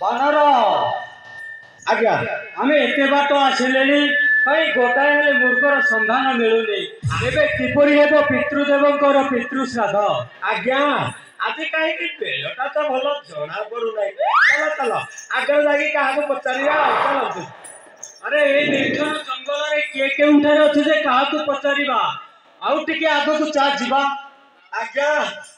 बानर आज्ञा आम एत बाट आसिले कहीं गोटाए हेले मूर्खर संधान मिलूनी एबे किपरि हेबो पितृदेवंकर पितृश्राद्ध आज्ञा आज कहीं बेलटा तो भल जना पड़ूना चलो चलो आगे जाकि क्या पचारिया चलो अरे ये निर्जन जंगल रे किए केउठारे अछि जे काहाकू पचारिबा आउ टिके आगकू चा जिबा आज्ञा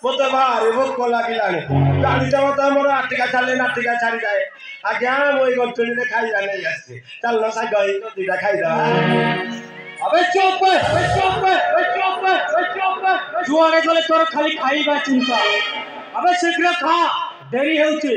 मत भारी भोक लगिलानी जानी मत मोर आटिका छाड़े नाटिका छाड़ी जाए आज्ञा मुई गंतुली खाइबा नहीं आसी चल सा गई तो दीटा खाइदा अबे चुप जुआरे गले तोर खाली खाइबा चिंता अबे शीघ्र खा देरी हेउची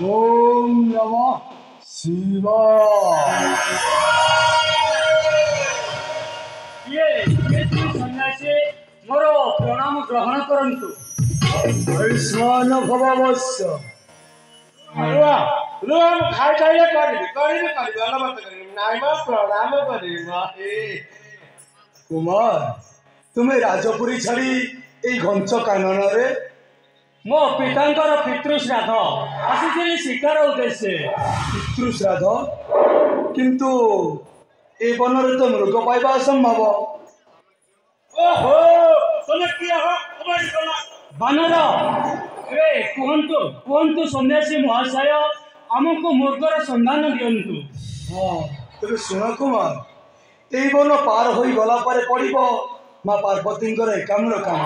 ओम नमः शिवाय। ये सन्यासी मोर प्रणाम ग्रहण करंतु वैश्वान भववस्य रुआ रुआ खाई खाइले करिबे वाला बात करिबे नाइ मा प्रणाम करिबा कुमार तुम्हें राजपुरी छाड़ी ए घंच कानन रे मो पितांकर पितृश्राद्ध आसी शिकार उद्देश्य पितृश्राद्ध किंतु ए बनरे तो मृग पाइबा असंभव। ओहो तने किया हो हमारी कोना बानर ए कुहंतु सन्यासी महाशय आमको मूर्खर संधान दियंतु हाँ तेरे सुन कुमार ए बन पार होई गला पारे पड़िबो मां पार्वतींकर एकाम्र काम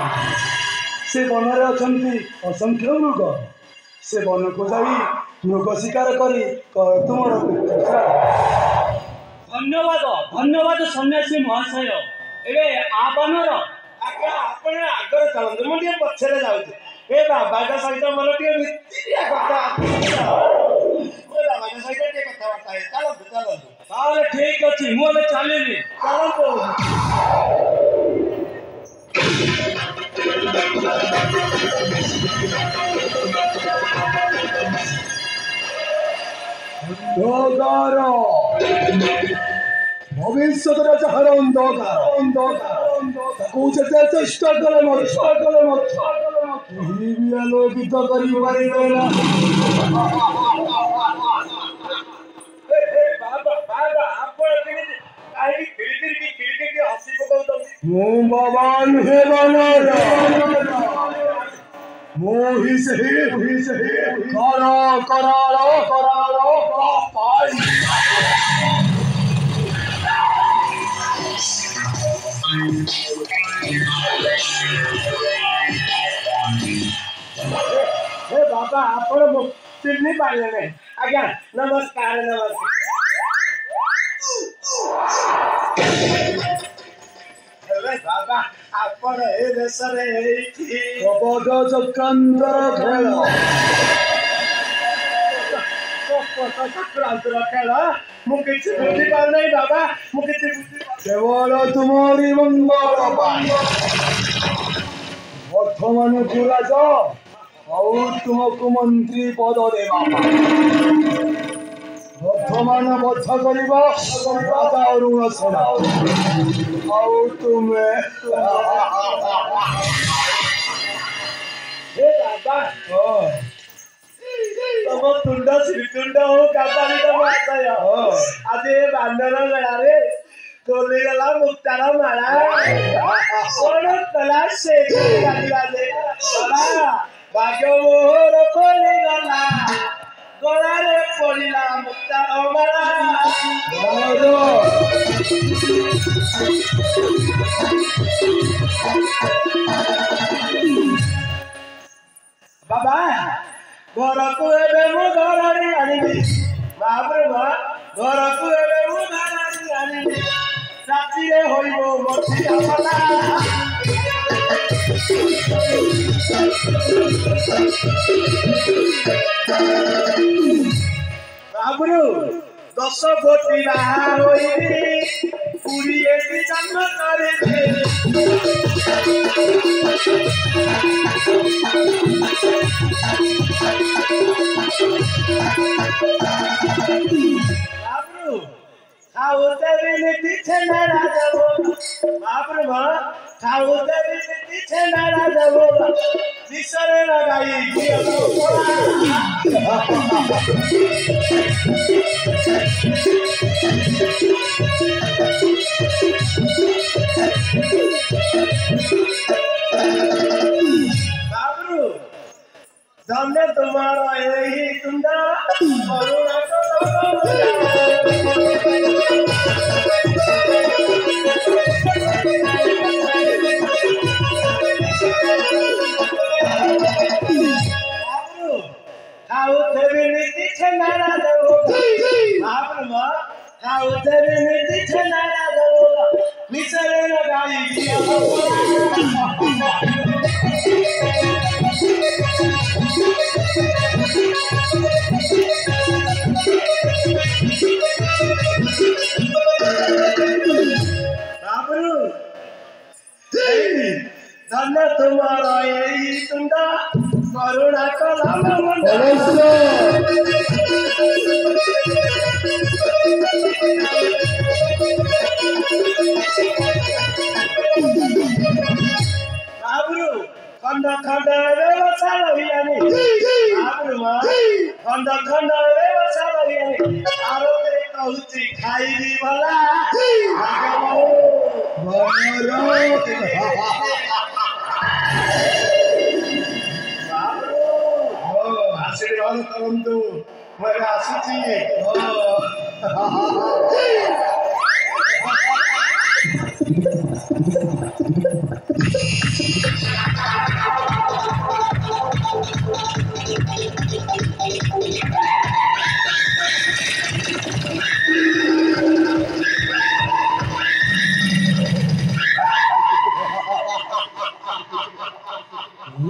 से बनरे अछंती असंख्य मृग से बन को जाई मृग शिकार करी तुमर धन्यवाद सन्यासी महाशय ए आ बानर आज्ञा आपण आगर चलंतु मु टिके पछरे जाउछी ए बाबा का सहित मन टिके भितिरिया कथा ओ बाबा का सहित टिके कथा बात है चलो ताले ठीक अछि मु ले चलिनी चलो अंधकार भविष्य जहार अंधकार कौचे चेष्टा कले आलोकित भगवान हे मोहि से करालो पाई हे बाबा आपण चिन्नी पाले आज्ञा नमस्कार बाबा आपण ए देशरे एठी कपट चक्रांतर खेल चक्रांतर खेल मु किछि बुद्धि पार नहीं बाबा मु किछि बुद्धि केवल तुम्हारी मंगल वर्तमान को राजा और तुमको मंत्री पद देवा वर्तमान बध करवा राजा अरुण सेना और तुम्हें हे बाबा तम तुंड श्रीतुंड हो कापाली का माताय आज ए बांदर गळा रे गोली गला मुक्तारा माळा कोण कला शेती गाडीवाले बाबा भाग्य मोहर कोली गला गळारे पडिला मुक्तारा माळा बाबा घर को एबे मु घरारी आनिबी बाबरे बा घर को एबे मु घरारी आनिबी राती रे होइबो मोती आपला बाबरू 10 कोटी बाहा होइबी पूरी एटी जन्म करे बाबरू खाऊते बिनती छेनारा जाबो बाबरू मा खाऊते बिनती छेनारा जाबो निसरे लगाई दियो बाबरू सामने तुम्हारा यही कुंडा करुणा खाऊ देवी नीति छेनारा देवो बाबरू मा खाऊ देवी नीति छेनारा देवो निसरे लगाई दिया बाबरू धन तुम्हारा यही कुंडा करुणा कला बाबरू खंड खंड व्यवस्था लगियानी बाबरू मा खंड खंड व्यवस्था लगियानी आरोते कहूची खाइबी भला आशीर्वाद करंतु मैं आସୁची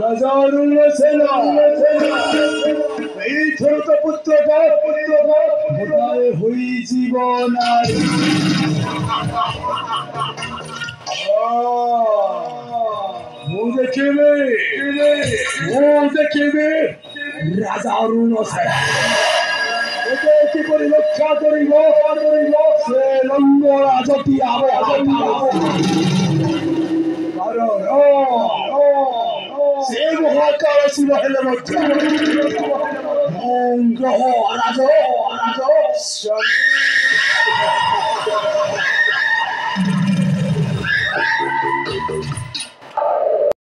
রাজারুল সেনা এই ছোট পুত্রটা কোথায় হই জীবন আর ও দেখিবে রাজারুল সেনা একে কিপরি রক্ষা করিব সে লঙ্গ রাজতি আব সে মহাকাল শিব হেলে মধ্যে গ্রহ রাজ